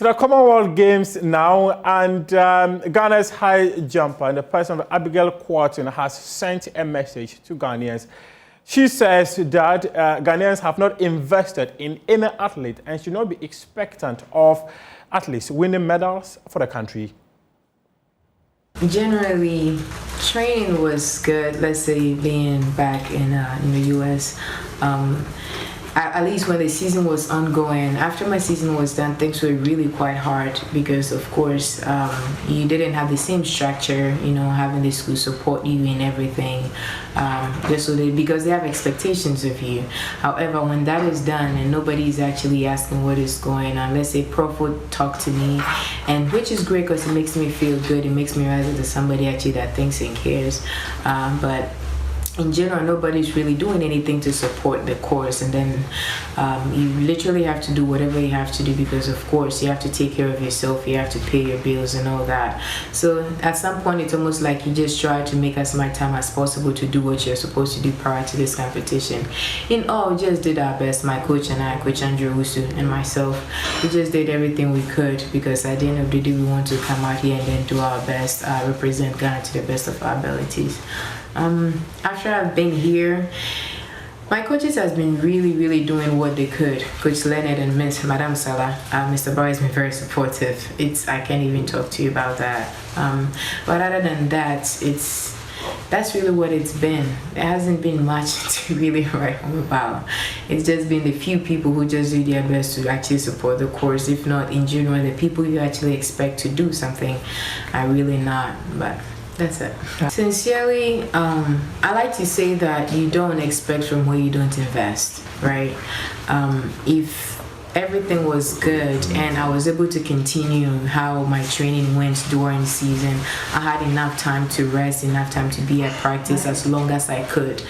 To the Commonwealth Games now, and Ghana's high jumper in the person of Abigail Kwarteng has sent a message to Ghanaians. She says that Ghanaians have not invested in any athlete and should not be expectant of athletes winning medals for the country. Generally, training was good. Let's say being back in the U.S. At least when the season was ongoing. After my season was done, things were really quite hard because, of course, you didn't have the same structure, having the school support you in everything, because they have expectations of you. However, when that is done and nobody is actually asking what is going on, let's say Prof would talk to me, and which is great because it makes me feel good. It makes me realize that there's somebody actually that thinks and cares. But in general, nobody's really doing anything to support the course, and then you literally have to do whatever you have to do because, of course, you have to take care of yourself, you have to pay your bills and all that. So at some point, it's almost like you just try to make as much time as possible to do what you're supposed to do prior to this competition. In all, we just did our best. My coach and I, Coach Andrew Usu and myself, we just did everything we could because at the end of the day, we want to come out here and then do our best, represent Ghana to the best of our abilities. After I've been here, my coaches has been really doing what they could. Coach Leonard and Miss Madame Salah, Mr. Barr has been very supportive. I can't even talk to you about that. But other than that, that's really what it's been. There hasn't been much to really write home about. It's just been the few people who just do their best to actually support the course. If not, in general, the people you actually expect to do something are really not. But that's it. Sincerely, I like to say that you don't expect from where you don't invest, right? If everything was good and I was able to continue how my training went during season, I had enough time to rest, enough time to be at practice as long as I could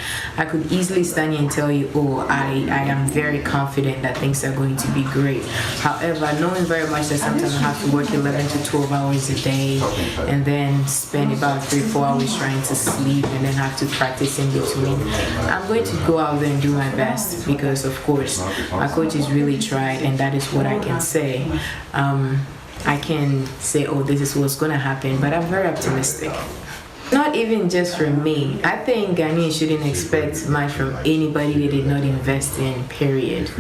easily stand here and tell you, oh, I am very confident that things are going to be great. However, knowing very much that sometimes I have to work 11 to 12 hours a day and then spend about 3-4 hours trying to sleep and then have to practice in between, I'm going to go out there and do my best because, of course, my coaches really tried. And that is what I can say. I can say, oh, this is what's going to happen, but I'm very optimistic. Not even just from me. I think Ghanaians shouldn't expect much from anybody they did not invest in, period.